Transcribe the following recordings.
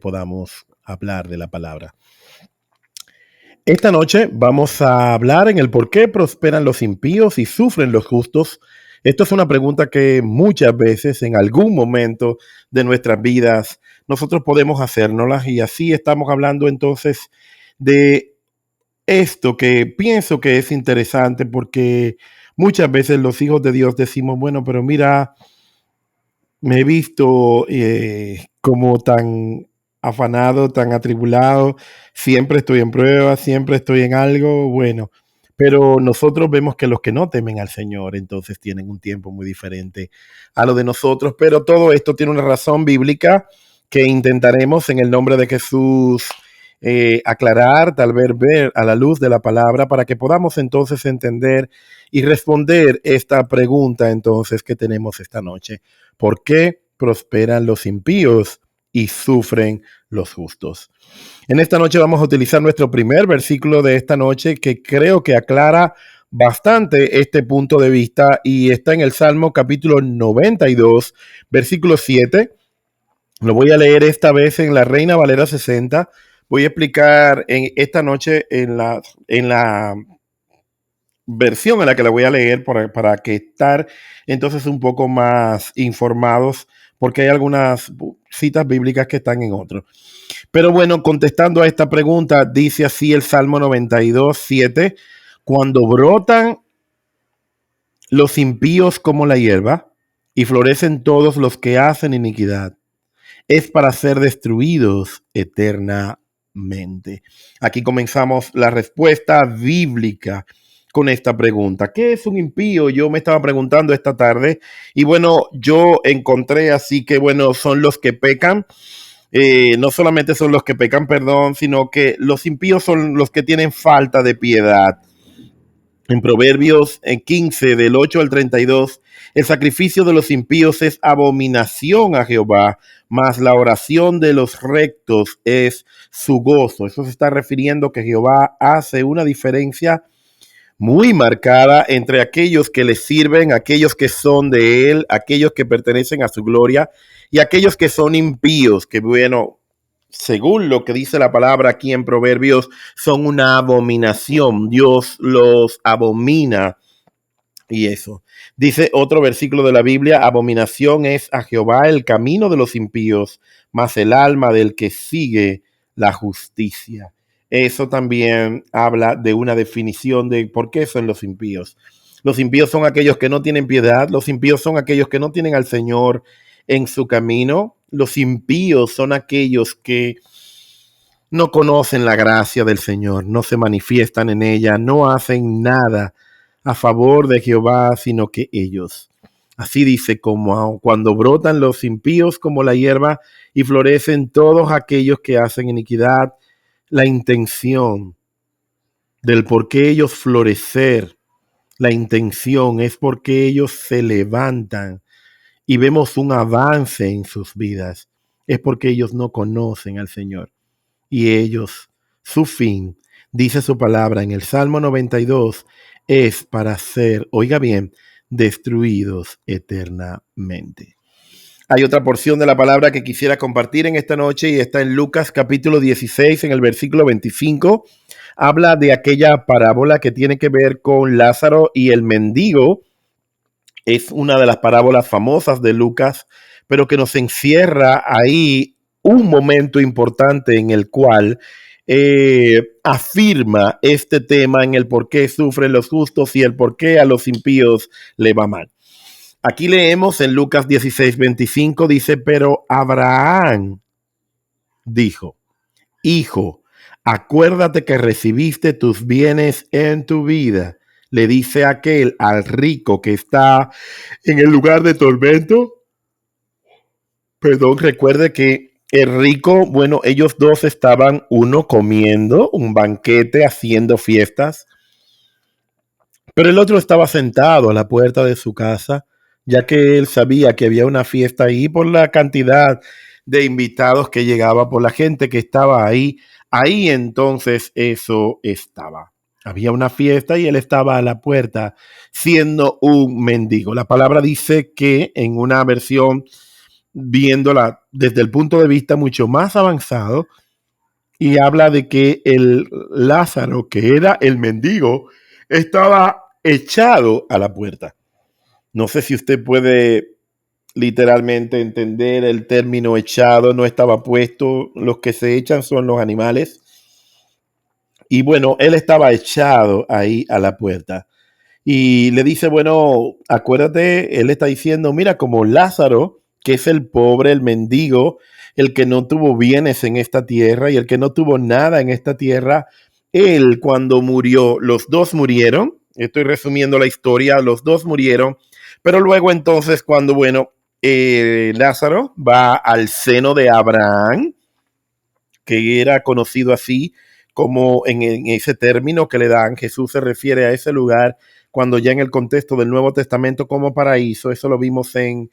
podamos hablar de la palabra. Esta noche vamos a hablar en el por qué prosperan los impíos y sufren los justos. Esto es una pregunta que muchas veces en algún momento de nuestras vidas nosotros podemos hacérnoslas, y así estamos hablando entonces de esto que pienso que es interesante, porque muchas veces los hijos de Dios decimos, bueno, pero mira, me he visto como tan afanado, tan atribulado, siempre estoy en prueba, siempre estoy en algo, bueno, pero nosotros vemos que los que no temen al Señor entonces tienen un tiempo muy diferente a lo de nosotros, pero todo esto tiene una razón bíblica que intentaremos en el nombre de Jesús aclarar, tal vez ver a la luz de la palabra, para que podamos entonces entender y responder esta pregunta entonces que tenemos esta noche. ¿Por qué prosperan los impíos y sufren los justos? En esta noche vamos a utilizar nuestro primer versículo de esta noche, que creo que aclara bastante este punto de vista, y está en el Salmo capítulo 92, versículo 7. Lo voy a leer esta vez en la Reina Valera 60. Voy a explicar en esta noche en la versión en la que la voy a leer para que estar entonces un poco más informados, porque hay algunas citas bíblicas que están en otro. Pero bueno, contestando a esta pregunta, dice así el Salmo 92, 7: cuando brotan los impíos como la hierba y florecen todos los que hacen iniquidad, es para ser destruidos eternamente. Aquí comenzamos la respuesta bíblica con esta pregunta. ¿Qué es un impío? Yo me estaba preguntando esta tarde, y bueno, yo encontré así que bueno, son los que pecan. No solamente son los que pecan, perdón, sino que los impíos son los que tienen falta de piedad. En Proverbios 15, del 8 al 32, el sacrificio de los impíos es abominación a Jehová, mas la oración de los rectos es su gozo. Eso se está refiriendo que Jehová hace una diferencia muy marcada entre aquellos que le sirven, aquellos que son de él, aquellos que pertenecen a su gloria, y aquellos que son impíos, que bueno, según lo que dice la palabra aquí en Proverbios, son una abominación. Dios los abomina. Y eso. Dice otro versículo de la Biblia: abominación es a Jehová el camino de los impíos, mas el alma del que sigue la justicia. Eso también habla de una definición de por qué son los impíos. Los impíos son aquellos que no tienen piedad, los impíos son aquellos que no tienen al Señor en su camino, los impíos son aquellos que no conocen la gracia del Señor, no se manifiestan en ella, no hacen nada a favor de Jehová, sino que ellos. Así dice, como cuando brotan los impíos como la hierba y florecen todos aquellos que hacen iniquidad. La intención del por qué ellos florecer, la intención es porque ellos se levantan y vemos un avance en sus vidas. Es porque ellos no conocen al Señor. Y ellos, su fin, dice su palabra en el Salmo 92, es para ser, oiga bien, destruidos eternamente. Hay otra porción de la palabra que quisiera compartir en esta noche, y está en Lucas capítulo 16, en el versículo 25. Habla de aquella parábola que tiene que ver con Lázaro y el mendigo. Es una de las parábolas famosas de Lucas, pero que nos encierra ahí un momento importante en el cual afirma este tema en el por qué sufren los justos y el por qué a los impíos le va mal. Aquí leemos en Lucas 16, 25, dice: pero Abraham dijo: hijo, acuérdate que recibiste tus bienes en tu vida. Le dice aquel al rico que está en el lugar de tormento. Perdón, recuerde que el rico, bueno, ellos dos estaban, uno comiendo un banquete, haciendo fiestas, pero el otro estaba sentado a la puerta de su casa, ya que él sabía que había una fiesta ahí por la cantidad de invitados que llegaba, por la gente que estaba ahí. Ahí entonces eso estaba. Había una fiesta y él estaba a la puerta siendo un mendigo. La palabra dice que en una versión viéndola desde el punto de vista mucho más avanzado y habla de que el Lázaro, que era el mendigo, estaba echado a la puerta. No sé si usted puede literalmente entender el término echado, no estaba puesto, los que se echan son los animales. Y bueno, él estaba echado ahí a la puerta. Y le dice, bueno, acuérdate, él está diciendo, mira, como Lázaro, que es el pobre, el mendigo, el que no tuvo bienes en esta tierra y el que no tuvo nada en esta tierra, él cuando murió, los dos murieron, estoy resumiendo la historia, los dos murieron, pero luego entonces cuando, bueno, Lázaro va al seno de Abraham, que era conocido así como en ese término que le dan, Jesús se refiere a ese lugar cuando ya en el contexto del Nuevo Testamento como paraíso, eso lo vimos en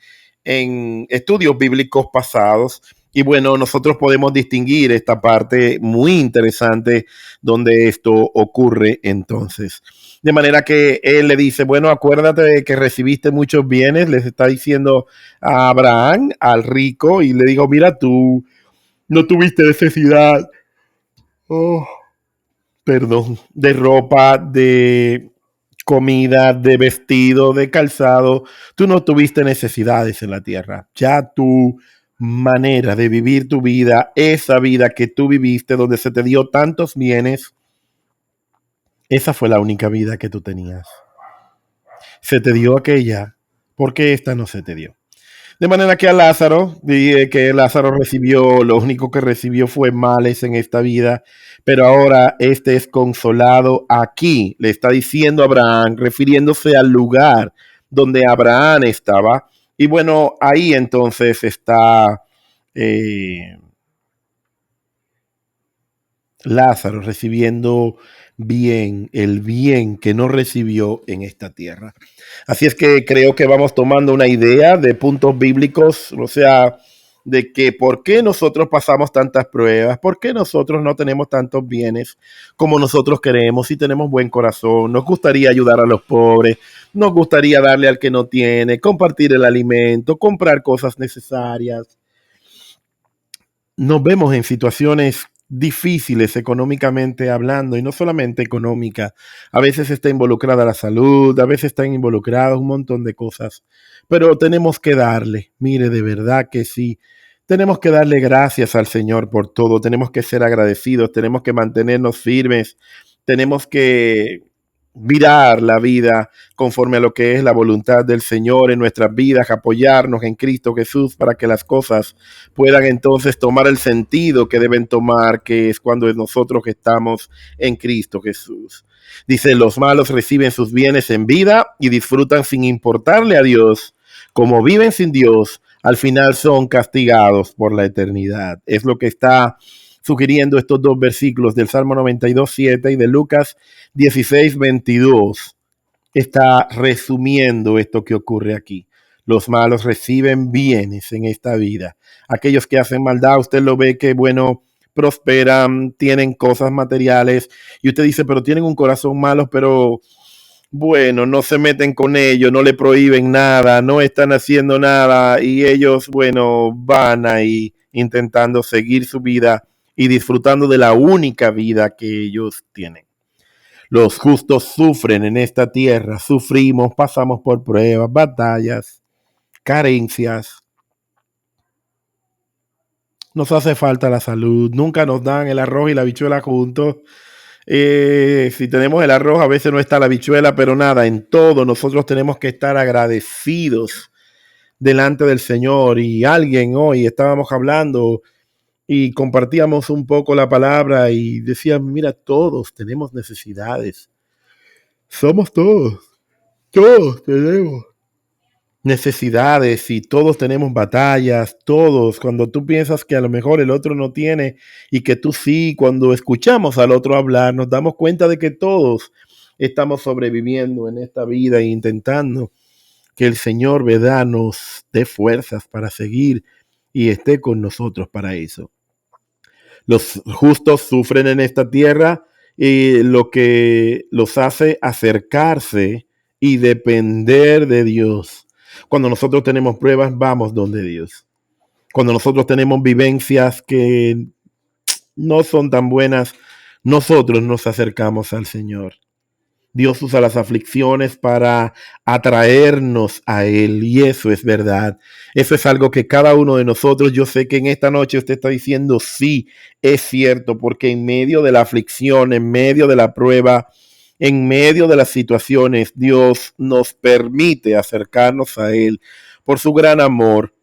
estudios bíblicos pasados. Y bueno, nosotros podemos distinguir esta parte muy interesante donde esto ocurre entonces. De manera que él le dice, bueno, acuérdate de que recibiste muchos bienes, les está diciendo a Abraham, al rico, y le dijo, mira, tú no tuviste necesidad, oh, perdón, de ropa, de comida, de vestido, de calzado. Tú no tuviste necesidades en la tierra. Ya tu manera de vivir tu vida, esa vida que tú viviste, donde se te dio tantos bienes, esa fue la única vida que tú tenías. Se te dio aquella, porque esta no se te dio. De manera que a Lázaro, dije que Lázaro recibió, lo único que recibió fue males en esta vida, pero ahora este es consolado aquí, le está diciendo a Abraham, refiriéndose al lugar donde Abraham estaba. Y bueno, ahí entonces está eh, Lázaro recibiendo bien, el bien que no recibió en esta tierra. Así es que creo que vamos tomando una idea de puntos bíblicos, o sea, de que por qué nosotros pasamos tantas pruebas, por qué nosotros no tenemos tantos bienes como nosotros queremos, si tenemos buen corazón, nos gustaría ayudar a los pobres, nos gustaría darle al que no tiene, compartir el alimento, comprar cosas necesarias, nos vemos en situaciones difíciles económicamente hablando, y no solamente económica, a veces está involucrada la salud, a veces están involucradas un montón de cosas, pero tenemos que darle, mire, de verdad que sí, tenemos que darle gracias al Señor por todo, tenemos que ser agradecidos, tenemos que mantenernos firmes, tenemos que virar la vida conforme a lo que es la voluntad del Señor en nuestras vidas, apoyarnos en Cristo Jesús para que las cosas puedan entonces tomar el sentido que deben tomar, que es cuando nosotros estamos en Cristo Jesús. Dice, los malos reciben sus bienes en vida y disfrutan sin importarle a Dios. Como viven sin Dios, al final son castigados por la eternidad. Es lo que está sugiriendo estos dos versículos del Salmo 92:7 y de Lucas 16:22. Está resumiendo esto que ocurre aquí. Los malos reciben bienes en esta vida. Aquellos que hacen maldad, usted lo ve que, bueno, prosperan, tienen cosas materiales y usted dice, pero tienen un corazón malo, pero bueno, no se meten con ellos, no le prohíben nada, no están haciendo nada y ellos, bueno, van ahí intentando seguir su vida y disfrutando de la única vida que ellos tienen. Los justos sufren en esta tierra, sufrimos, pasamos por pruebas, batallas, carencias. Nos hace falta la salud, nunca nos dan el arroz y la habichuela juntos. Si tenemos el arroz, a veces no está la habichuela, pero nada, en todo nosotros tenemos que estar agradecidos delante del Señor. Y alguien hoy estábamos hablando y compartíamos un poco la palabra y decían, mira, todos tenemos necesidades. Somos todos tenemos necesidades y todos tenemos batallas, todos, cuando tú piensas que a lo mejor el otro no tiene y que tú sí, cuando escuchamos al otro hablar, nos damos cuenta de que todos estamos sobreviviendo en esta vida e intentando que el Señor, ¿verdad?, nos dé fuerzas para seguir y esté con nosotros para eso. Los justos sufren en esta tierra y lo que los hace acercarse y depender de Dios. Cuando nosotros tenemos pruebas, vamos donde Dios. Cuando nosotros tenemos vivencias que no son tan buenas, nosotros nos acercamos al Señor. Dios usa las aflicciones para atraernos a Él y eso es verdad. Eso es algo que cada uno de nosotros, yo sé que en esta noche usted está diciendo, sí, es cierto, porque en medio de la aflicción, en medio de la prueba, en medio de las situaciones, Dios nos permite acercarnos a Él por su gran amor,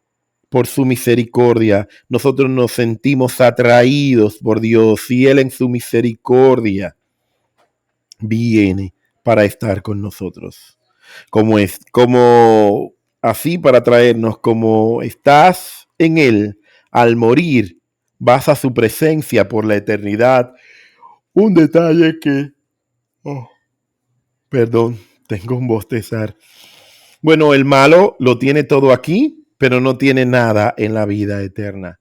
por su misericordia. Nosotros nos sentimos atraídos por Dios y Él en su misericordia viene para estar con nosotros. Como así para traernos, como estás en Él al morir, vas a su presencia por la eternidad. Un detalle que, oh, perdón, tengo un bostezar. Bueno, el malo lo tiene todo aquí, pero no tiene nada en la vida eterna.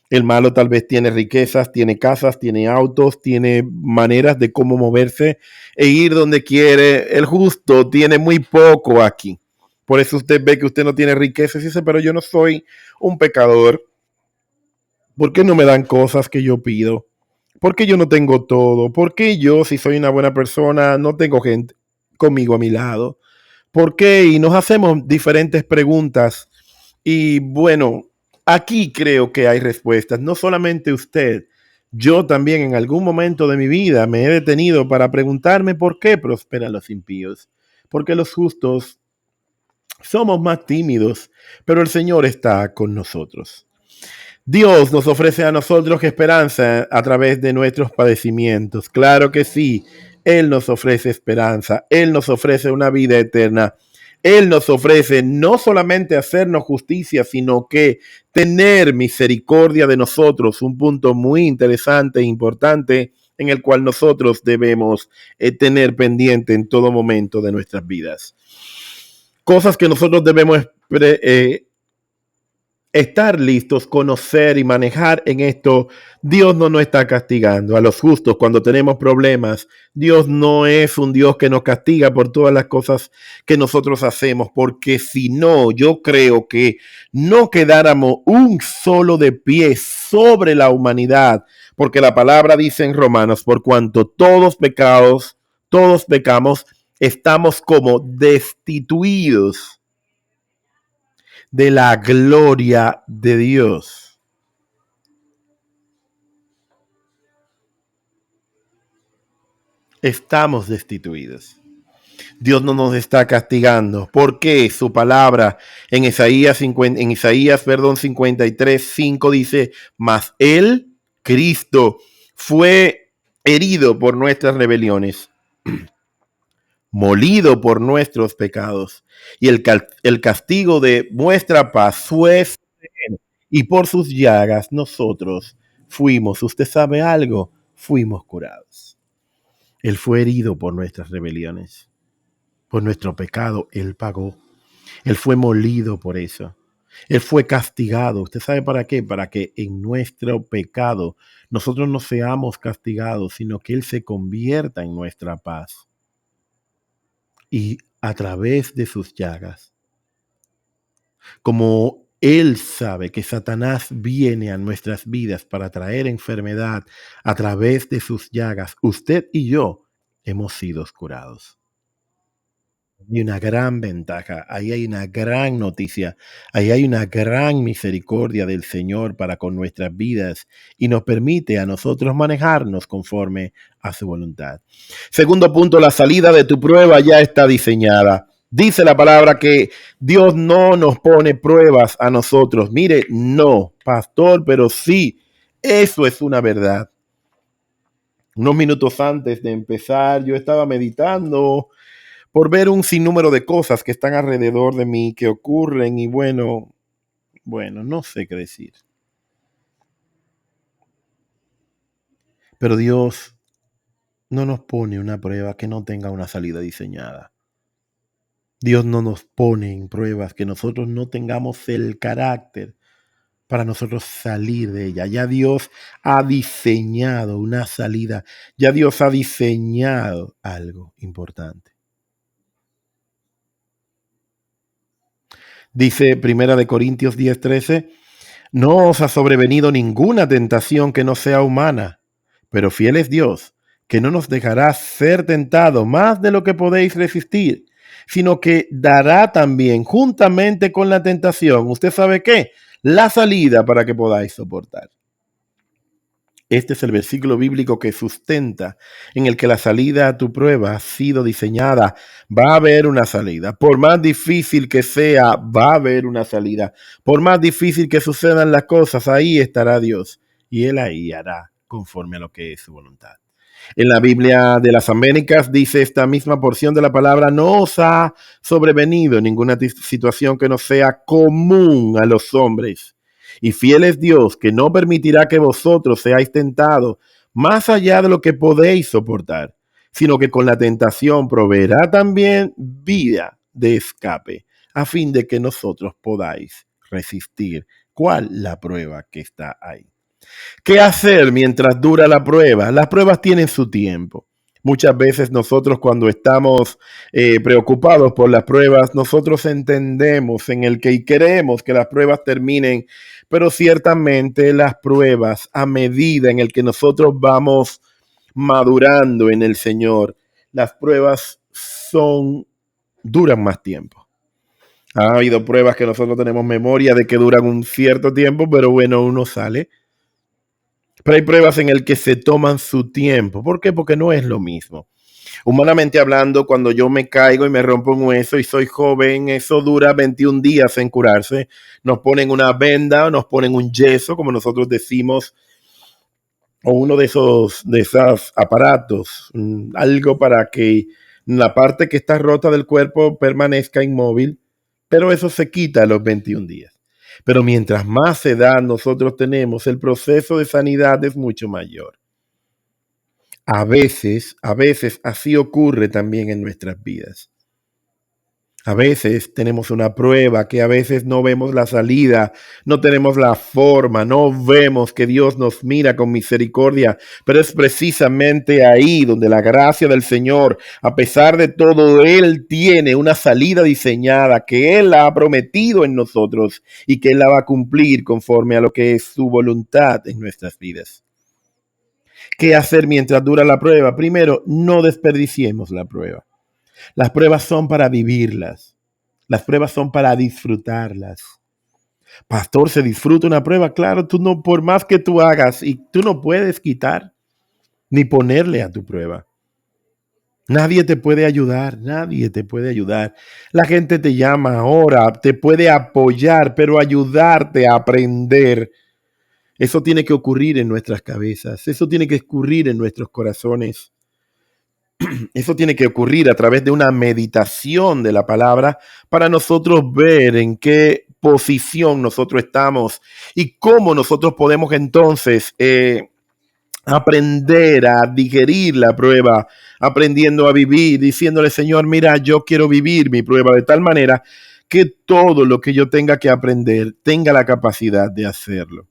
El malo tal vez tiene riquezas, tiene casas, tiene autos, tiene maneras de cómo moverse e ir donde quiere. El justo tiene muy poco aquí. Por eso usted ve que usted no tiene riquezas y dice, pero yo no soy un pecador. ¿Por qué no me dan cosas que yo pido? ¿Por qué yo no tengo todo? ¿Por qué yo, si soy una buena persona, no tengo gente conmigo a mi lado? ¿Por qué? Y nos hacemos diferentes preguntas. Y bueno, aquí creo que hay respuestas. No solamente usted, yo también en algún momento de mi vida me he detenido para preguntarme por qué prosperan los impíos. Porque los justos somos más tímidos, pero el Señor está con nosotros. Dios nos ofrece a nosotros esperanza a través de nuestros padecimientos. Claro que sí, Él nos ofrece esperanza, Él nos ofrece una vida eterna. Él nos ofrece no solamente hacernos justicia, sino que tener misericordia de nosotros, un punto muy interesante e importante en el cual nosotros debemos tener pendiente en todo momento de nuestras vidas. Cosas que nosotros debemos estar listos, conocer y manejar en esto. Dios no nos está castigando a los justos cuando tenemos problemas. Dios no es un Dios que nos castiga por todas las cosas que nosotros hacemos, porque si no, yo creo que no quedáramos un solo de pie sobre la humanidad, porque la palabra dice en Romanos, por cuanto todos pecamos, estamos como destituidos de la gloria de Dios. Estamos destituidos. Dios no nos está castigando. ¿Por qué? Su palabra en Isaías, 50, en Isaías 53:5 dice, mas Él, Cristo, fue herido por nuestras rebeliones, molido por nuestros pecados, y el castigo de nuestra paz fue y por sus llagas nosotros fuimos, usted sabe algo, fuimos curados. Él fue herido por nuestras rebeliones, por nuestro pecado, Él pagó. Él fue molido por eso. Él fue castigado. ¿Usted sabe para qué? Para que en nuestro pecado nosotros no seamos castigados, sino que Él se convierta en nuestra paz. Y a través de sus llagas, como Él sabe que Satanás viene a nuestras vidas para traer enfermedad a través de sus llagas, usted y yo hemos sido curados. Hay una gran ventaja, ahí hay una gran noticia, ahí hay una gran misericordia del Señor para con nuestras vidas y nos permite a nosotros manejarnos conforme a su voluntad. Segundo punto, la salida de tu prueba ya está diseñada. Dice la palabra que Dios no nos pone pruebas a nosotros. Mire, no, pastor, pero sí, eso es una verdad. Unos minutos antes de empezar, yo estaba meditando por ver un sinnúmero de cosas que están alrededor de mí, que ocurren y bueno, no sé qué decir. Pero Dios no nos pone una prueba que no tenga una salida diseñada. Dios no nos pone en pruebas que nosotros no tengamos el carácter para nosotros salir de ella. Ya Dios ha diseñado una salida. Ya Dios ha diseñado algo importante. Dice Primera de Corintios 10:13, No os ha sobrevenido ninguna tentación que no sea humana, pero fiel es Dios, que no nos dejará ser tentados más de lo que podéis resistir, sino que dará también, juntamente con la tentación, ¿usted sabe qué? La salida para que podáis soportar. Este es el versículo bíblico que sustenta en el que la salida a tu prueba ha sido diseñada. Va a haber una salida. Por más difícil que sea, va a haber una salida. Por más difícil que sucedan las cosas, ahí estará Dios. Y Él ahí hará conforme a lo que es su voluntad. En la Biblia de las Américas dice esta misma porción de la palabra: no os ha sobrevenido ninguna situación que no sea común a los hombres. Y fiel es Dios, que no permitirá que vosotros seáis tentados más allá de lo que podéis soportar, sino que con la tentación proveerá también vida de escape, a fin de que nosotros podáis resistir. ¿Cuál la prueba que está ahí? ¿Qué hacer mientras dura la prueba? Las pruebas tienen su tiempo. Muchas veces nosotros cuando estamos preocupados por las pruebas, nosotros entendemos en el que y queremos que las pruebas terminen, pero ciertamente las pruebas, a medida en el que nosotros vamos madurando en el Señor, las pruebas duran más tiempo. Ha habido pruebas que nosotros tenemos memoria de que duran un cierto tiempo, pero bueno, uno sale. Pero hay pruebas en el que se toman su tiempo. ¿Por qué? Porque no es lo mismo. Humanamente hablando, cuando yo me caigo y me rompo un hueso y soy joven, eso dura 21 días en curarse. Nos ponen una venda, nos ponen un yeso, como nosotros decimos, o uno de esos aparatos, algo para que la parte que está rota del cuerpo permanezca inmóvil, pero eso se quita a los 21 días. Pero mientras más edad nosotros tenemos, el proceso de sanidad es mucho mayor. A veces así ocurre también en nuestras vidas. A veces tenemos una prueba que a veces no vemos la salida, no tenemos la forma, no vemos que Dios nos mira con misericordia, pero es precisamente ahí donde la gracia del Señor, a pesar de todo, Él tiene una salida diseñada que Él la ha prometido en nosotros y que Él la va a cumplir conforme a lo que es su voluntad en nuestras vidas. ¿Qué hacer mientras dura la prueba? Primero, no desperdiciemos la prueba. Las pruebas son para vivirlas. Las pruebas son para disfrutarlas. Pastor, ¿se disfruta una prueba? Claro, tú no, por más que tú hagas, y tú no puedes quitar ni ponerle a tu prueba. Nadie te puede ayudar, nadie te puede ayudar. La gente te llama ahora, te puede apoyar, pero ayudarte a aprender. Eso tiene que ocurrir en nuestras cabezas, eso tiene que ocurrir en nuestros corazones. Eso tiene que ocurrir a través de una meditación de la palabra para nosotros ver en qué posición nosotros estamos y cómo nosotros podemos entonces aprender a digerir la prueba, aprendiendo a vivir, diciéndole: Señor, mira, yo quiero vivir mi prueba de tal manera que todo lo que yo tenga que aprender tenga la capacidad de hacerlo.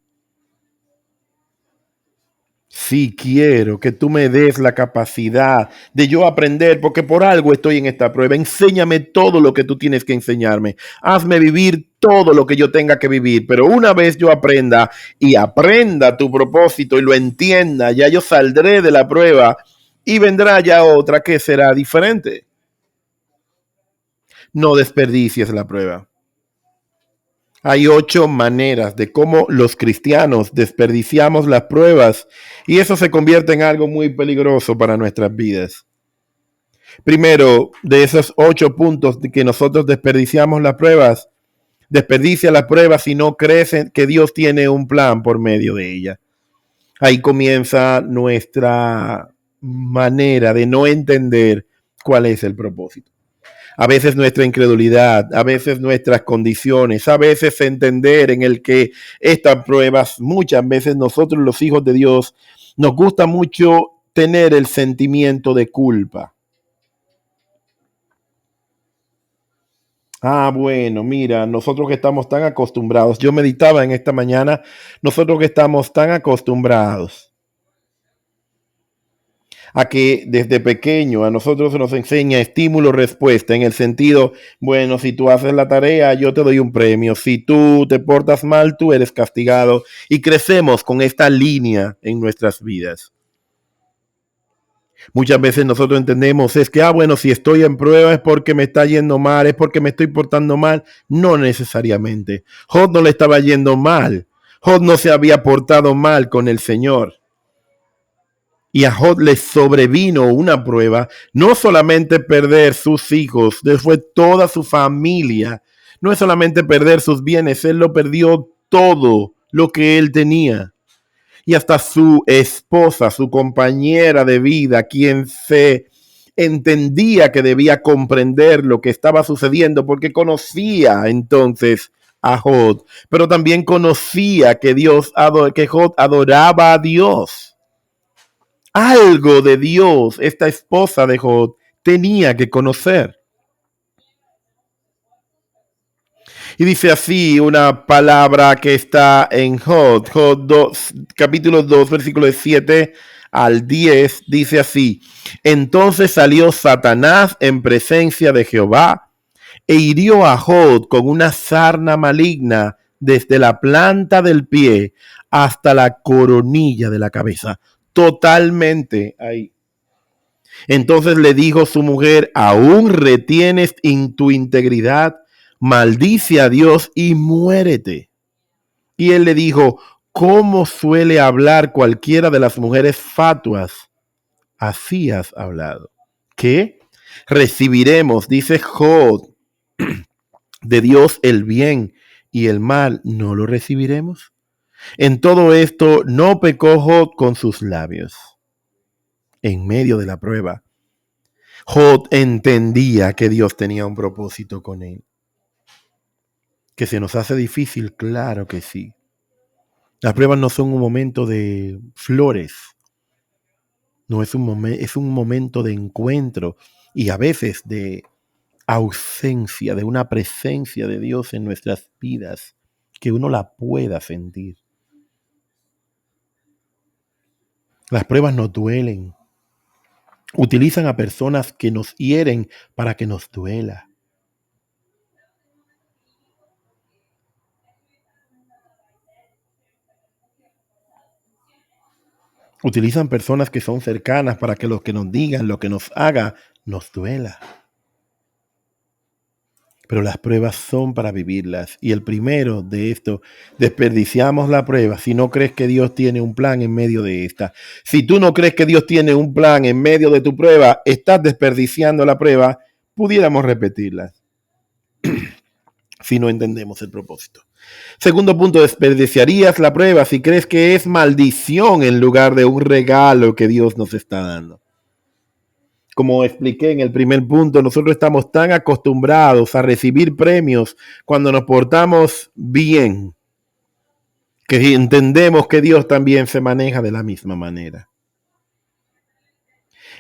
Sí, quiero que tú me des la capacidad de yo aprender, porque por algo estoy en esta prueba. Enséñame todo lo que tú tienes que enseñarme. Hazme vivir todo lo que yo tenga que vivir. Pero una vez yo aprenda y aprenda tu propósito y lo entienda, ya yo saldré de la prueba y vendrá ya otra que será diferente. No desperdicies la prueba. Hay 8 maneras de cómo los cristianos desperdiciamos las pruebas y eso se convierte en algo muy peligroso para nuestras vidas. Primero, de esos 8 puntos de que nosotros desperdiciamos las pruebas, desperdicia las pruebas y no crees que Dios tiene un plan por medio de ella. Ahí comienza nuestra manera de no entender cuál es el propósito. A veces nuestra incredulidad, a veces nuestras condiciones, a veces entender en el que estas pruebas, muchas veces nosotros los hijos de Dios, nos gusta mucho tener el sentimiento de culpa. Bueno, mira, nosotros que estamos tan acostumbrados, yo meditaba en esta mañana, nosotros que estamos tan acostumbrados a que desde pequeño a nosotros se nos enseña estímulo-respuesta en el sentido, bueno, si tú haces la tarea, yo te doy un premio, si tú te portas mal, tú eres castigado y crecemos con esta línea en nuestras vidas. Muchas veces nosotros entendemos es que, bueno, si estoy en prueba es porque me está yendo mal, es porque me estoy portando mal. No necesariamente. Job no le estaba yendo mal. Job no se había portado mal con el Señor. Y a Job le sobrevino una prueba, no solamente perder sus hijos, después toda su familia, no es solamente perder sus bienes, él lo perdió todo lo que él tenía. Y hasta su esposa, su compañera de vida, quien se entendía que debía comprender lo que estaba sucediendo, porque conocía entonces a Job, pero también conocía que que Job adoraba a Dios. Algo de Dios esta esposa de Job tenía que conocer. Y dice así una palabra que está en Job 2, capítulo 2, versículos 7 al 10, dice así: entonces salió Satanás en presencia de Jehová e hirió a Job con una sarna maligna desde la planta del pie hasta la coronilla de la cabeza, totalmente ahí. Entonces le dijo su mujer: ¿aún retienes en tu integridad? Maldice a Dios y muérete. Y él le dijo: ¿cómo suele hablar cualquiera de las mujeres fatuas? Así has hablado. ¿Qué? Recibiremos, dice Job, de Dios el bien y el mal no lo recibiremos. En todo esto no pecó Job con sus labios. En medio de la prueba, Job entendía que Dios tenía un propósito con él. ¿Que se nos hace difícil? Claro que sí. Las pruebas no son un momento de flores, no es es un momento de encuentro y a veces de ausencia, de una presencia de Dios en nuestras vidas, que uno la pueda sentir. Las pruebas nos duelen. Utilizan a personas que nos hieren para que nos duela. Utilizan personas que son cercanas para que lo que nos digan, lo que nos haga, nos duela. Pero las pruebas son para vivirlas. Y el primero de esto, desperdiciamos la prueba si no crees que Dios tiene un plan en medio de esta. Si tú no crees que Dios tiene un plan en medio de tu prueba, estás desperdiciando la prueba, pudiéramos repetirla si no entendemos el propósito. Segundo punto, desperdiciarías la prueba si crees que es maldición en lugar de un regalo que Dios nos está dando. Como expliqué en el primer punto, nosotros estamos tan acostumbrados a recibir premios cuando nos portamos bien, que entendemos que Dios también se maneja de la misma manera.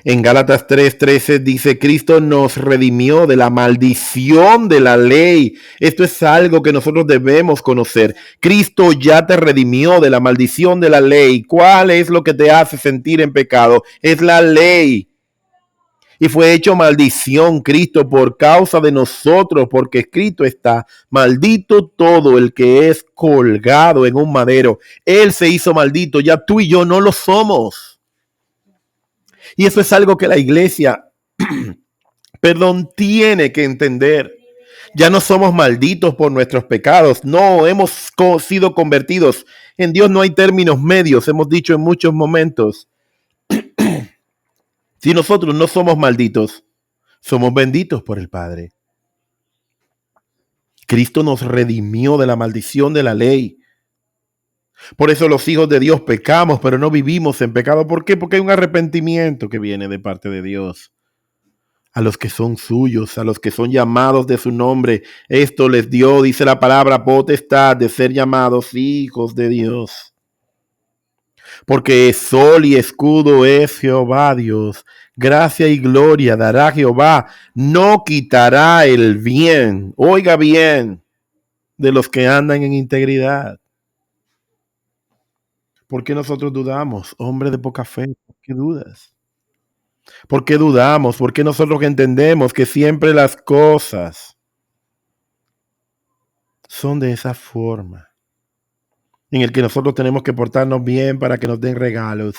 En Gálatas 3:13 dice: Cristo nos redimió de la maldición de la ley. Esto es algo que nosotros debemos conocer. Cristo ya te redimió de la maldición de la ley. ¿Cuál es lo que te hace sentir en pecado? Es la ley. Y fue hecho maldición Cristo por causa de nosotros, porque escrito está: maldito todo el que es colgado en un madero. Él se hizo maldito, ya tú y yo no lo somos. Y eso es algo que la iglesia, perdón, tiene que entender. Ya no somos malditos por nuestros pecados, no hemos sido convertidos. En Dios no hay términos medios, hemos dicho en muchos momentos. Si nosotros no somos malditos, somos benditos por el Padre. Cristo nos redimió de la maldición de la ley. Por eso los hijos de Dios pecamos, pero no vivimos en pecado. ¿Por qué? Porque hay un arrepentimiento que viene de parte de Dios. A los que son suyos, a los que son llamados de su nombre, esto les dio, dice la palabra, potestad de ser llamados hijos de Dios. Porque sol y escudo es Jehová Dios. Gracia y gloria dará Jehová. No quitará el bien. Oiga bien, de los que andan en integridad. ¿Por qué nosotros dudamos? Hombre de poca fe, ¿por qué dudas? ¿Por qué dudamos? ¿Por qué nosotros entendemos que siempre las cosas son de esa forma? En el que nosotros tenemos que portarnos bien para que nos den regalos.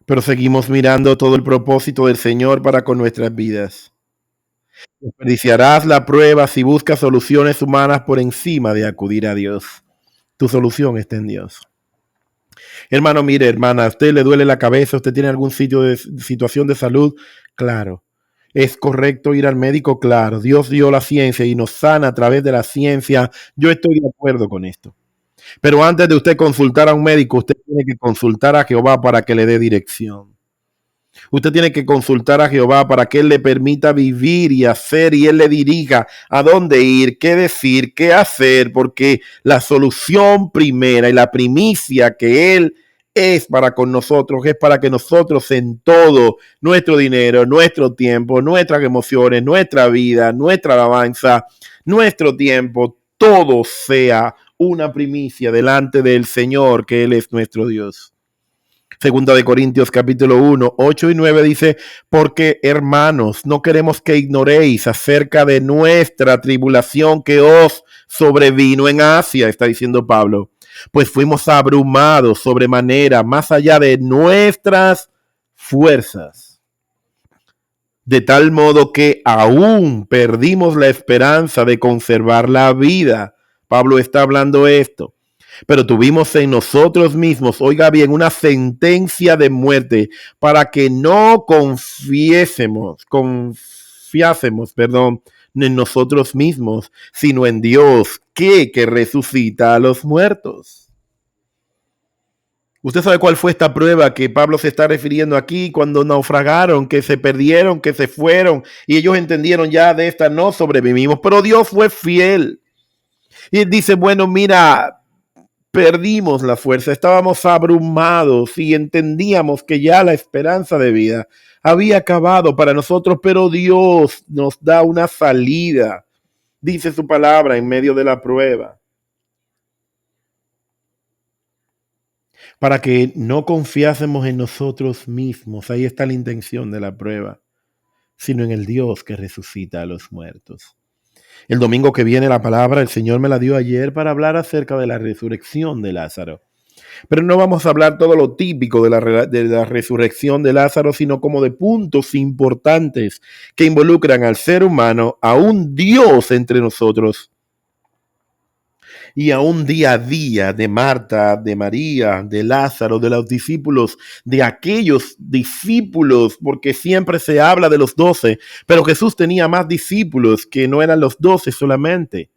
Pero seguimos mirando todo el propósito del Señor para con nuestras vidas. Desperdiciarás la prueba si buscas soluciones humanas por encima de acudir a Dios. Tu solución está en Dios. Hermano, mire, hermana, ¿a usted le duele la cabeza? ¿Usted tiene algún sitio de situación de salud? Claro. ¿Es correcto ir al médico? Claro. Dios dio la ciencia y nos sana a través de la ciencia. Yo estoy de acuerdo con esto. Pero antes de usted consultar a un médico, usted tiene que consultar a Jehová para que le dé dirección. Usted tiene que consultar a Jehová para que Él le permita vivir y hacer y Él le dirija a dónde ir, qué decir, qué hacer, porque la solución primera y la primicia que Él es para con nosotros, es para que nosotros en todo nuestro dinero, nuestro tiempo, nuestras emociones, nuestra vida, nuestra alabanza, nuestro tiempo, todo sea una primicia delante del Señor, que Él es nuestro Dios. Segunda de Corintios capítulo 1, 8 y 9 dice, porque hermanos, no queremos que ignoréis acerca de nuestra tribulación que os sobrevino en Asia, está diciendo Pablo, pues fuimos abrumados sobremanera, más allá de nuestras fuerzas, de tal modo que aún perdimos la esperanza de conservar la vida. Pablo está hablando esto. Pero tuvimos en nosotros mismos, oiga bien, una sentencia de muerte para que no confiásemos, en nosotros mismos, sino en Dios, que resucita a los muertos. ¿Usted sabe cuál fue esta prueba que Pablo se está refiriendo aquí cuando naufragaron, que se perdieron, que se fueron y ellos entendieron ya de esta no sobrevivimos, pero Dios fue fiel? Y él dice, bueno, mira, perdimos la fuerza, estábamos abrumados y entendíamos que ya la esperanza de vida había acabado para nosotros, pero Dios nos da una salida, dice su palabra en medio de la prueba, para que no confiásemos en nosotros mismos. Ahí está la intención de la prueba, sino en el Dios que resucita a los muertos. El domingo que viene la palabra, el Señor me la dio ayer para hablar acerca de la resurrección de Lázaro. Pero no vamos a hablar todo lo típico de la resurrección de Lázaro, sino como de puntos importantes que involucran al ser humano, a un Dios entre nosotros y a un día a día de Marta, de María, de Lázaro, de los discípulos, de aquellos discípulos, porque siempre se habla de los 12, pero Jesús tenía más discípulos que no eran los 12 solamente.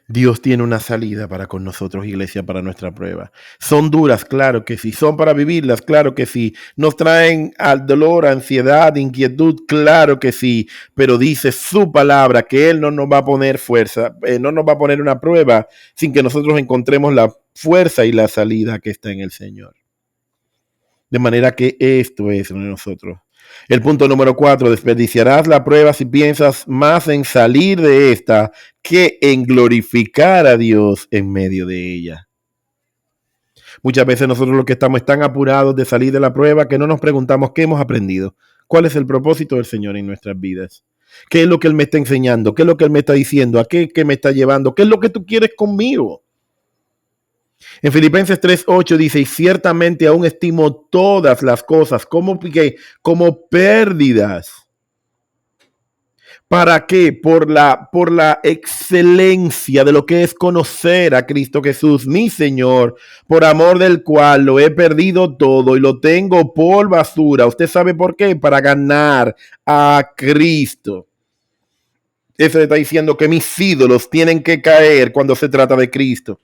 Dios tiene una salida para con nosotros, iglesia, para nuestra prueba. Son duras, claro que sí. Son para vivirlas, claro que sí. Nos traen al dolor, ansiedad, inquietud, claro que sí. Pero dice su palabra que Él no nos va a poner fuerza, no nos va a poner una prueba sin que nosotros encontremos la fuerza y la salida que está en el Señor. De manera que esto es de nosotros. El punto número 4, desperdiciarás la prueba si piensas más en salir de esta que en glorificar a Dios en medio de ella. Muchas veces nosotros los que estamos tan apurados de salir de la prueba que no nos preguntamos qué hemos aprendido, cuál es el propósito del Señor en nuestras vidas, qué es lo que Él me está enseñando, qué es lo que Él me está diciendo, a qué me está llevando, qué es lo que tú quieres conmigo. En Filipenses 3:8 dice, y ciertamente aún estimo todas las cosas como pérdidas. ¿Para qué? Por la excelencia de lo que es conocer a Cristo Jesús, mi Señor, por amor del cual lo he perdido todo y lo tengo por basura. ¿Usted sabe por qué? Para ganar a Cristo. Eso está diciendo que mis ídolos tienen que caer cuando se trata de Cristo,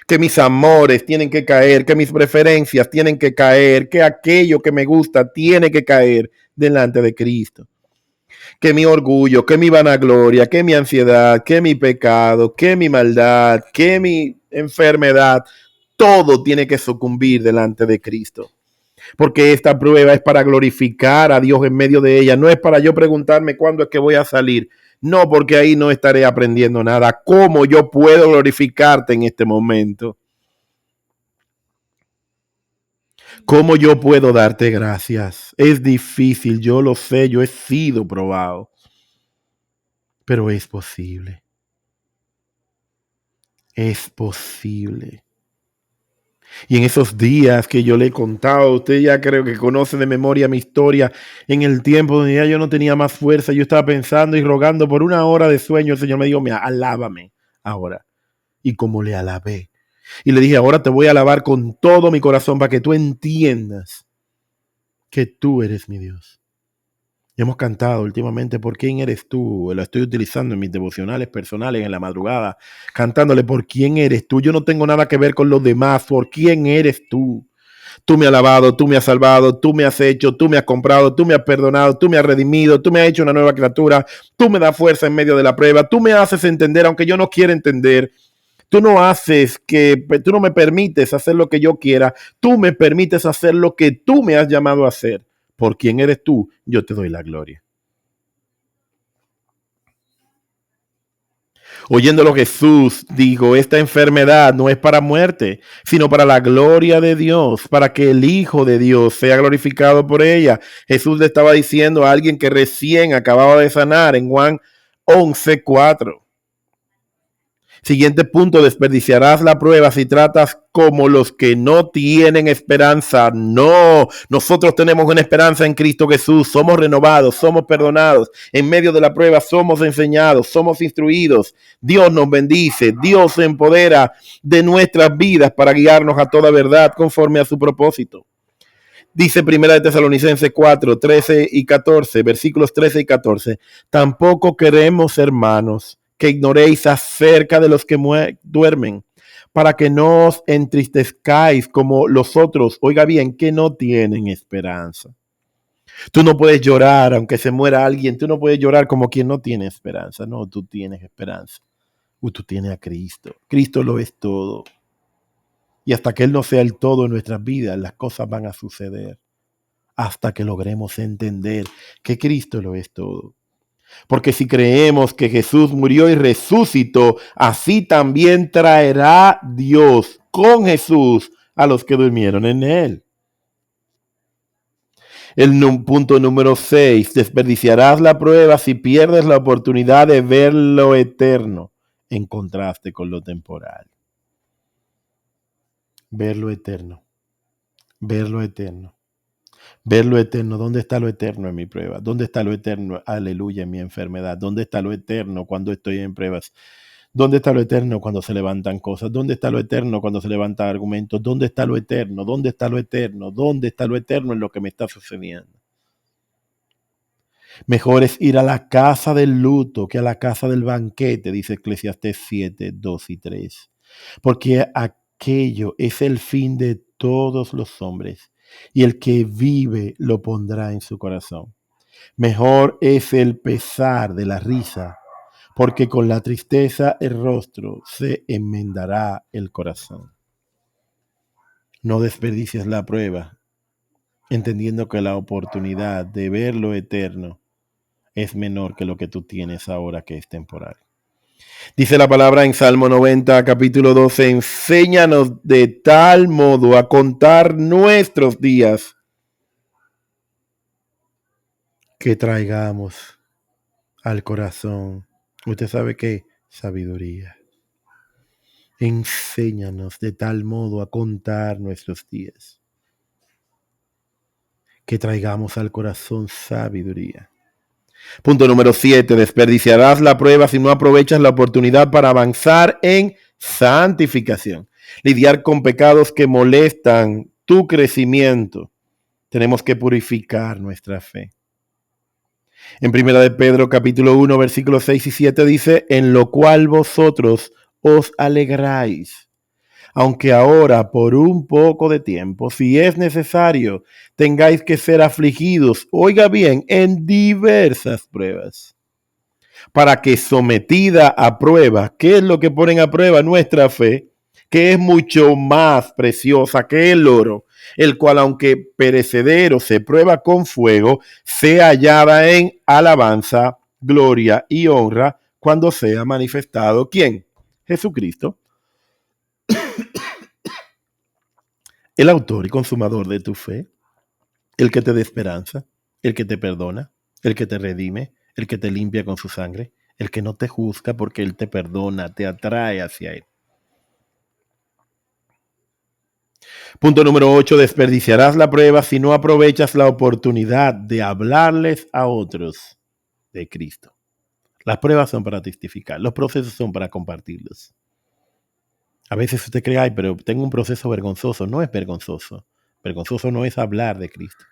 que mis amores tienen que caer, que mis preferencias tienen que caer, que aquello que me gusta tiene que caer delante de Cristo. Que mi orgullo, que mi vanagloria, que mi ansiedad, que mi pecado, que mi maldad, que mi enfermedad, todo tiene que sucumbir delante de Cristo. Porque esta prueba es para glorificar a Dios en medio de ella. No es para yo preguntarme cuándo es que voy a salir. No, porque ahí no estaré aprendiendo nada. ¿Cómo yo puedo glorificarte en este momento? ¿Cómo yo puedo darte gracias? Es difícil, yo lo sé, yo he sido probado, pero es posible. Es posible. Y en esos días que yo le he contado, usted ya creo que conoce de memoria mi historia, en el tiempo donde ya yo no tenía más fuerza, yo estaba pensando y rogando por una hora de sueño, el Señor me dijo, mira, alábame ahora. Y como le alabé. Y le dije, ahora te voy a alabar con todo mi corazón para que tú entiendas que tú eres mi Dios. Y hemos cantado últimamente, ¿por quién eres tú? Lo estoy utilizando en mis devocionales personales en la madrugada, cantándole, ¿por quién eres tú? Yo no tengo nada que ver con los demás, ¿por quién eres tú? Tú me has alabado, tú me has salvado, tú me has hecho, tú me has comprado, tú me has perdonado, tú me has redimido, tú me has hecho una nueva criatura, tú me das fuerza en medio de la prueba, tú me haces entender, aunque yo no quiera entender. Tú no haces tú no me permites hacer lo que yo quiera, tú me permites hacer lo que tú me has llamado a hacer. Por quien eres tú, yo te doy la gloria. Oyéndolo Jesús dijo, esta enfermedad no es para muerte, sino para la gloria de Dios, para que el Hijo de Dios sea glorificado por ella. Jesús le estaba diciendo a alguien que recién acababa de sanar en Juan 11:4. Siguiente punto, desperdiciarás la prueba si tratas como los que no tienen esperanza. No, nosotros tenemos una esperanza en Cristo Jesús. Somos renovados, somos perdonados. En medio de la prueba somos enseñados, somos instruidos. Dios nos bendice, Dios se empodera de nuestras vidas para guiarnos a toda verdad conforme a su propósito. Dice Primera de Tesalonicenses 4, 13 y 14, versículos 13 y 14. Tampoco queremos, hermanos, que ignoréis acerca de los que duermen, para que no os entristezcáis como los otros, oiga bien, que no tienen esperanza. Tú no puedes llorar aunque se muera alguien, tú no puedes llorar como quien no tiene esperanza. No, tú tienes esperanza. Tú tienes a Cristo. Cristo lo es todo. Y hasta que Él no sea el todo en nuestras vidas, las cosas van a suceder. Hasta que logremos entender que Cristo lo es todo. Porque si creemos que Jesús murió y resucitó, así también traerá Dios con Jesús a los que durmieron en Él. Punto número 6. Desperdiciarás la prueba si pierdes la oportunidad de ver lo eterno en contraste con lo temporal. Ver lo eterno. Ver lo eterno. Ver lo eterno. ¿Dónde está lo eterno en mi prueba? ¿Dónde está lo eterno? Aleluya, en mi enfermedad. ¿Dónde está lo eterno cuando estoy en pruebas? ¿Dónde está lo eterno cuando se levantan cosas? ¿Dónde está lo eterno cuando se levantan argumentos? ¿Dónde está lo eterno? ¿Dónde está lo eterno? ¿Dónde está lo eterno en lo que me está sucediendo? Mejor es ir a la casa del luto que a la casa del banquete, dice Eclesiastés 7, 2 y 3. Porque aquello es el fin de todos los hombres, y el que vive lo pondrá en su corazón. Mejor es el pesar de la risa, porque con la tristeza el rostro se enmendará el corazón. No desperdicies la prueba, entendiendo que la oportunidad de ver lo eterno es menor que lo que tú tienes ahora, que es temporal. Dice la palabra en Salmo 90, capítulo 12, enséñanos de tal modo a contar nuestros días que traigamos al corazón, usted sabe qué, sabiduría. Enséñanos de tal modo a contar nuestros días que traigamos al corazón sabiduría. Punto número 7. Desperdiciarás la prueba si no aprovechas la oportunidad para avanzar en santificación. Lidiar con pecados que molestan tu crecimiento. Tenemos que purificar nuestra fe. En Primera de Pedro, capítulo 1, versículos 6 y 7 dice, en lo cual vosotros os alegráis, aunque ahora por un poco de tiempo, si es necesario, tengáis que ser afligidos, oiga bien, en diversas pruebas, para que sometida a prueba, ¿qué es lo que ponen a prueba? Nuestra fe, que es mucho más preciosa que el oro, el cual aunque perecedero se prueba con fuego, sea hallada en alabanza, gloria y honra cuando sea manifestado ¿quién? Jesucristo, el autor y consumador de tu fe, el que te da esperanza, el que te perdona, el que te redime, el que te limpia con su sangre, el que no te juzga porque Él te perdona, te atrae hacia Él. Punto número 8, desperdiciarás la prueba si no aprovechas la oportunidad de hablarles a otros de Cristo. Las pruebas son para testificar, los procesos son para compartirlos. A veces usted cree, ay, pero tengo un proceso vergonzoso. No es vergonzoso. Vergonzoso no es hablar de Cristo.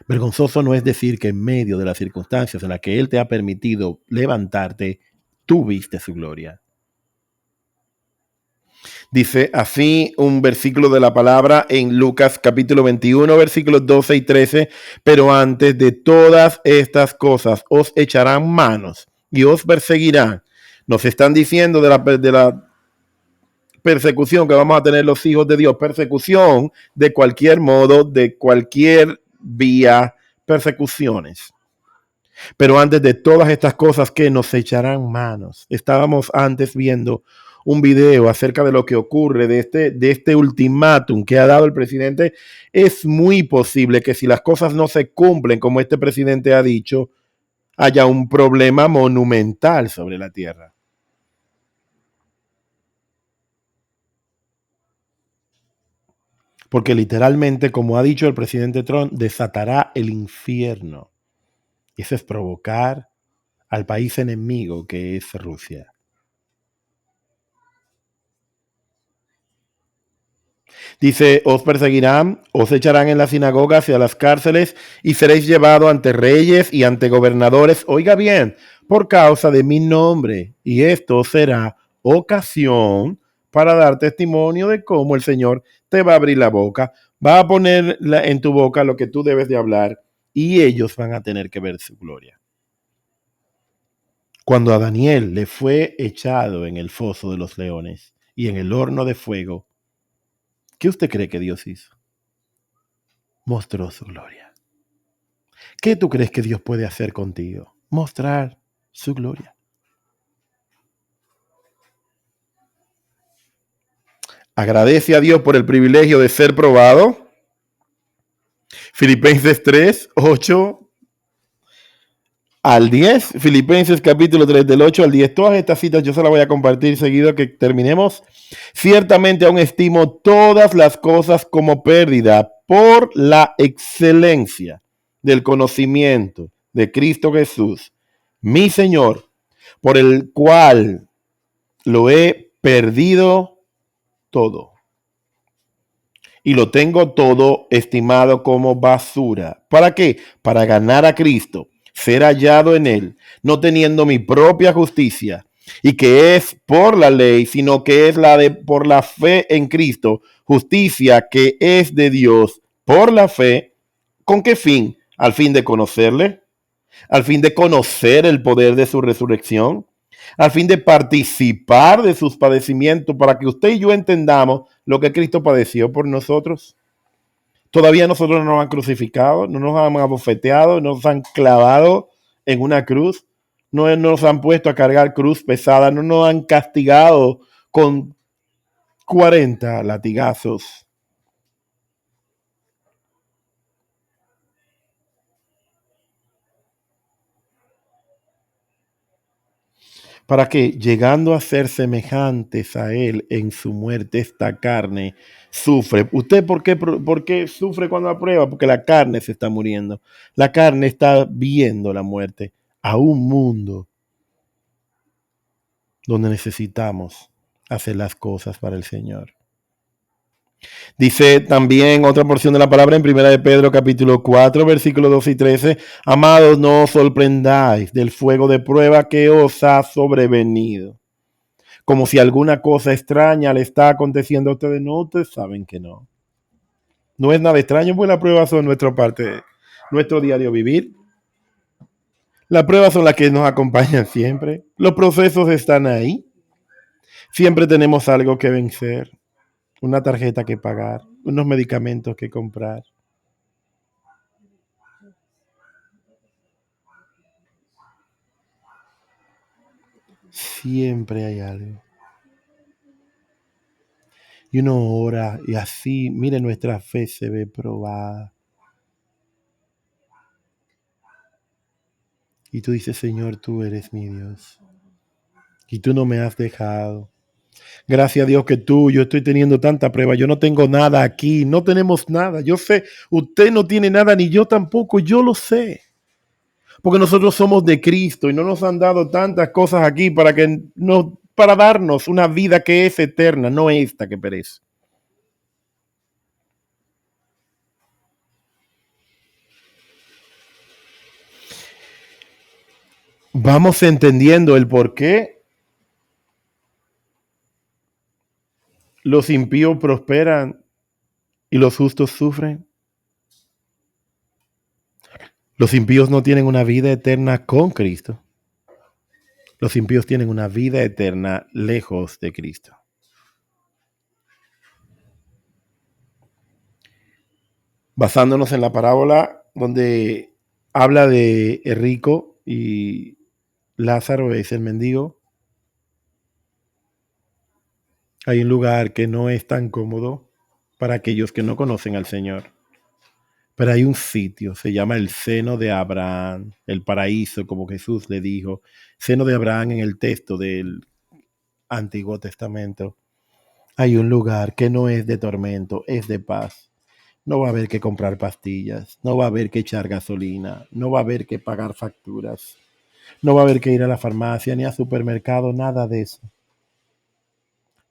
Vergonzoso no es decir que en medio de las circunstancias en las que Él te ha permitido levantarte, tú viste su gloria. Dice así un versículo de la palabra en Lucas capítulo 21, versículos 12 y 13. Pero antes de todas estas cosas os echarán manos y os perseguirán. Nos están diciendo de la persecución que vamos a tener los hijos de Dios. Persecución de cualquier modo, de cualquier vía, persecuciones. Pero antes de todas estas cosas que nos echarán manos. Estábamos antes viendo un video acerca de lo que ocurre de este ultimátum que ha dado el presidente. Es muy posible que si las cosas no se cumplen como este presidente ha dicho, haya un problema monumental sobre la tierra. Porque literalmente, como ha dicho el presidente Trump, desatará el infierno. Y eso es provocar al país enemigo que es Rusia. Dice, os perseguirán, os echarán en las sinagogas y a las cárceles y seréis llevados ante reyes y ante gobernadores, oiga bien, por causa de mi nombre. Y esto será ocasión para dar testimonio de cómo el Señor te va a abrir la boca, va a poner en tu boca lo que tú debes de hablar y ellos van a tener que ver su gloria. Cuando a Daniel le fue echado en el foso de los leones y en el horno de fuego, ¿qué usted cree que Dios hizo? Mostró su gloria. ¿Qué tú crees que Dios puede hacer contigo? Mostrar su gloria. Agradece a Dios por el privilegio de ser probado. Filipenses 3, 8 al 10. Filipenses capítulo 3 del 8 al 10. Todas estas citas yo se las voy a compartir seguido que terminemos. Ciertamente aún estimo todas las cosas como pérdida por la excelencia del conocimiento de Cristo Jesús, mi Señor, por el cual lo he perdido todo. Y lo tengo todo estimado como basura. ¿Para qué? Para ganar a Cristo, ser hallado en Él, no teniendo mi propia justicia, y que es por la ley, sino que es la de por la fe en Cristo, justicia que es de Dios por la fe. ¿Con qué fin? Al fin de conocerle, al fin de conocer el poder de su resurrección, al fin de participar de sus padecimientos, para que usted y yo entendamos lo que Cristo padeció por nosotros. Todavía nosotros no nos han crucificado, no nos han abofeteado, no nos han clavado en una cruz, no nos han puesto a cargar cruz pesada, no nos han castigado con 40 latigazos. Para que, llegando a ser semejantes a Él en su muerte, esta carne sufre. ¿Usted por qué sufre cuando aprueba? Porque la carne se está muriendo. La carne está viendo la muerte a un mundo donde necesitamos hacer las cosas para el Señor. Dice también otra porción de la palabra en 1 de Pedro capítulo 4, versículos 12 y 13. Amados, no os sorprendáis del fuego de prueba que os ha sobrevenido, como si alguna cosa extraña le está aconteciendo a ustedes. No, ustedes saben que no. No es nada extraño, pues las pruebas son nuestra parte, nuestro diario vivir. Las pruebas son las que nos acompañan siempre. Los procesos están ahí. Siempre tenemos algo que vencer, una tarjeta que pagar, unos medicamentos que comprar. Siempre hay algo. Y uno ora y así, mire, nuestra fe se ve probada. Y tú dices, Señor, tú eres mi Dios. Y tú no me has dejado. Gracias a Dios que tú, yo estoy teniendo tanta prueba. Yo no tengo nada aquí, no tenemos nada. Yo sé, usted no tiene nada, ni yo tampoco, yo lo sé. Porque nosotros somos de Cristo y no nos han dado tantas cosas aquí para darnos una vida que es eterna, no esta que perece. Vamos entendiendo el por qué los impíos prosperan y los justos sufren. Los impíos no tienen una vida eterna con Cristo. Los impíos tienen una vida eterna lejos de Cristo. Basándonos en la parábola donde habla de el rico y Lázaro es el mendigo, hay un lugar que no es tan cómodo para aquellos que no conocen al Señor. Pero hay un sitio, se llama el seno de Abraham, el paraíso, como Jesús le dijo, seno de Abraham en el texto del Antiguo Testamento. Hay un lugar que no es de tormento, es de paz. No va a haber que comprar pastillas, no va a haber que echar gasolina, no va a haber que pagar facturas, no va a haber que ir a la farmacia ni al supermercado, nada de eso.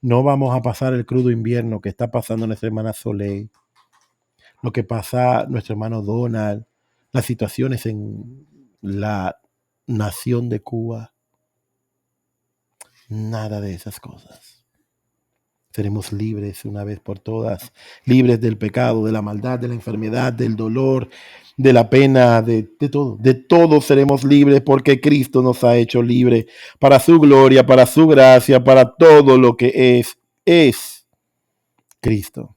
No vamos a pasar el crudo invierno que está pasando nuestra hermana Soleil, lo que pasa nuestro hermano Donald, las situaciones en la nación de Cuba, nada de esas cosas. Seremos libres una vez por todas, libres del pecado, de la maldad, de la enfermedad, del dolor, de la pena, de todo seremos libres porque Cristo nos ha hecho libres para su gloria, para su gracia, para todo lo que es Cristo.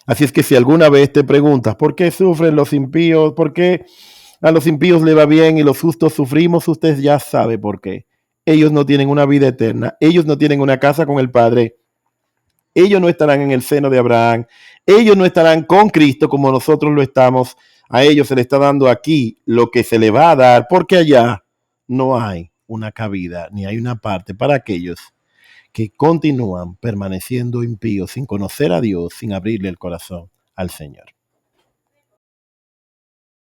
Así es que si alguna vez te preguntas, ¿por qué sufren los impíos? ¿Por qué a los impíos le va bien y los justos sufrimos? Usted ya sabe por qué. Ellos no tienen una vida eterna, ellos no tienen una casa con el Padre, ellos no estarán en el seno de Abraham, ellos no estarán con Cristo como nosotros lo estamos. A ellos se le está dando aquí lo que se le va a dar, porque allá no hay una cabida ni hay una parte para aquellos que continúan permaneciendo impíos sin conocer a Dios, sin abrirle el corazón al Señor.